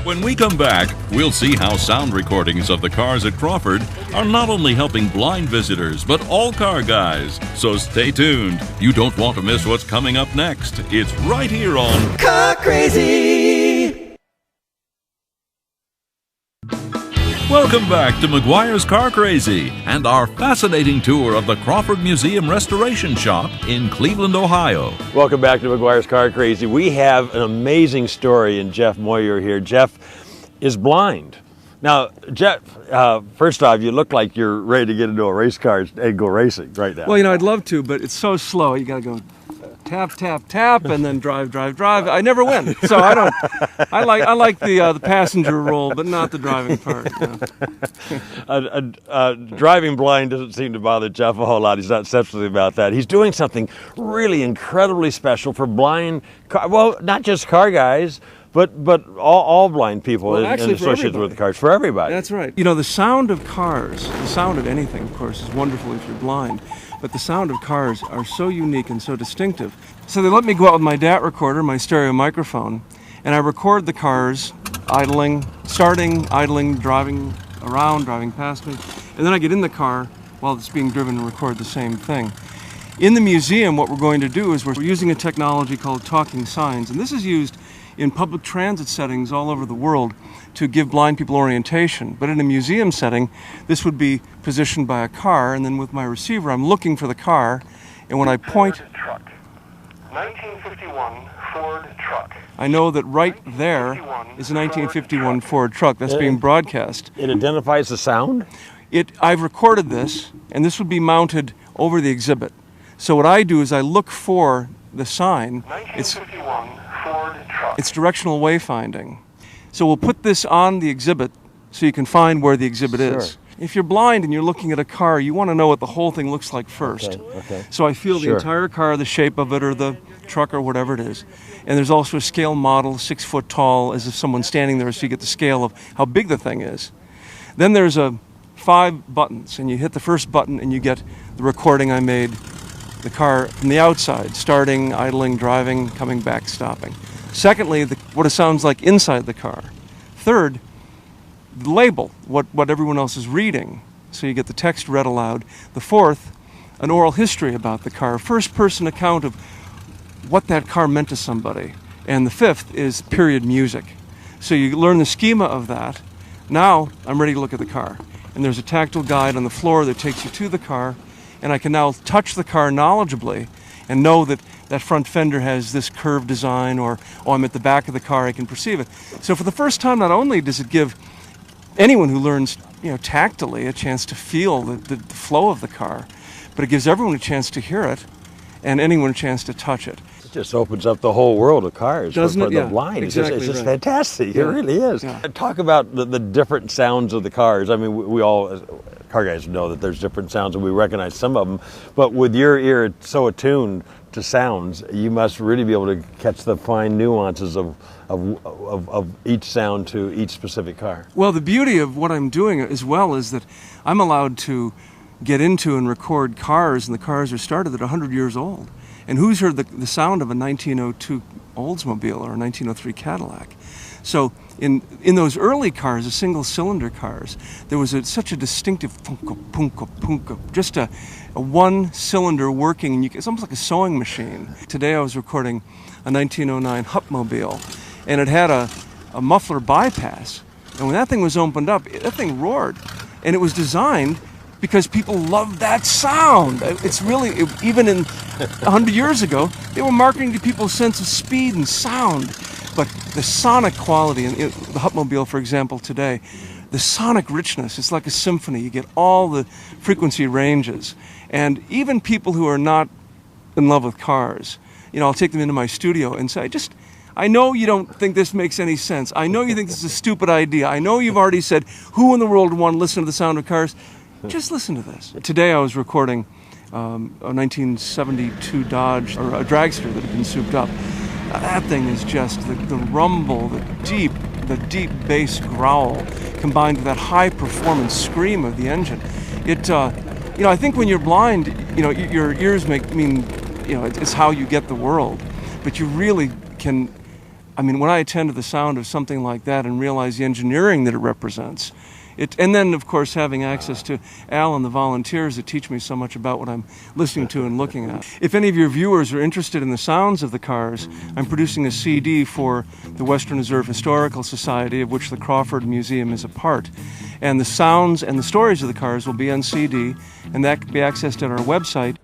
When we come back, we'll see how sound recordings of the cars at Crawford are not only helping blind visitors, but all car guys. So stay tuned. You don't want to miss what's coming up next. It's right here on Car Crazy. Welcome back to McGuire's Car Crazy and our fascinating tour of the Crawford Museum Restoration Shop in Cleveland, Ohio. Welcome back to McGuire's Car Crazy. We have an amazing story in Jeff Moyer here. Jeff is blind. Now, Jeff, first off, you look like you're ready to get into a race car and go racing right now. Well, you know, I'd love to, but it's so slow. You got to go tap, tap, tap, and then drive, drive, drive. I never win, so I don't. I like the passenger role, but not the driving part. Driving blind doesn't seem to bother Jeff a whole lot. He's not sensitive about that. He's doing something really incredibly special for blind, not just car guys, but all blind people and associated with the cars, for everybody. That's right. You know, the sound of cars, the sound of anything, of course, is wonderful if you're blind. But the sound of cars are so unique and so distinctive. So they let me go out with my DAT recorder, my stereo microphone, and I record the cars idling, starting, idling, driving around, driving past me. And then I get in the car while it's being driven and record the same thing. In the museum, what we're going to do is we're using a technology called talking signs. And this is used in public transit settings all over the world to give blind people orientation. But in a museum setting, this would be positioned by a car, and then with my receiver, I'm looking for the car, and when I point... Ford truck. 1951 Ford truck. I know that right there is a 1951 Ford truck that's being broadcast. It identifies the sound? I've recorded this, and this would be mounted over the exhibit. So what I do is I look for the sign. 1951 Ford truck. It's directional wayfinding. So we'll put this on the exhibit so you can find where the exhibit is. If you're blind and you're looking at a car, you want to know what the whole thing looks like first. Okay. So I feel the entire car, the shape of it, or the truck, or whatever it is. And there's also a scale model, 6 foot tall, as if someone's standing there, so you get the scale of how big the thing is. Then there's 5 buttons, and you hit the first button and you get the recording I made, the car from the outside, starting, idling, driving, coming back, stopping. Secondly, what it sounds like inside the car. Third, the label, what everyone else is reading, so you get the text read aloud. The fourth, an oral history about the car, a first-person account of what that car meant to somebody. And the fifth is period music. So you learn the schema of that. Now I'm ready to look at the car. And there's a tactile guide on the floor that takes you to the car, and I can now touch the car knowledgeably and know that that front fender has this curved design, or, I'm at the back of the car, I can perceive it. So for the first time, not only does it give anyone who learns, tactily a chance to feel the flow of the car, but it gives everyone a chance to hear it, and anyone a chance to touch it. It just opens up the whole world of cars for the blind. Exactly, it's just fantastic. Yeah. It really is. Yeah. Talk about the different sounds of the cars. I mean, we all, car guys, know that there's different sounds, and we recognize some of them. But with your ear so attuned to sounds, you must really be able to catch the fine nuances of each sound to each specific car. Well, the beauty of what I'm doing as well is that I'm allowed to get into and record cars, and the cars are started at 100 years old. And who's heard the sound of a 1902 Oldsmobile or a 1903 Cadillac? So in those early cars, the single-cylinder cars, there was such a distinctive punka, punka, punka, just a one-cylinder working, and it's almost like a sewing machine. Today I was recording a 1909 Hupmobile, and it had a muffler bypass. And when that thing was opened up, that thing roared. And it was designed because people loved that sound. It's really, even 100 years ago, they were marketing to people's sense of speed and sound. But the sonic quality, in the Hupmobile, for example, today, the sonic richness, it's like a symphony. You get all the frequency ranges. And even people who are not in love with cars, I'll take them into my studio and say, I know you don't think this makes any sense. I know you think this is a stupid idea. I know you've already said, who in the world would want to listen to the sound of cars? Just listen to this. Today I was recording a 1972 Dodge, or a dragster that had been souped up. That thing is just the rumble, the deep bass growl, combined with that high performance scream of the engine. I think when you're blind, your ears mean, it's how you get the world. But you really can I mean, when I attend to the sound of something like that and realize the engineering that it represents, and then, of course, having access to Al and the volunteers that teach me so much about what I'm listening to and looking at. If any of your viewers are interested in the sounds of the cars, I'm producing a CD for the Western Reserve Historical Society, of which the Crawford Museum is a part. And the sounds and the stories of the cars will be on CD, and that can be accessed at our website.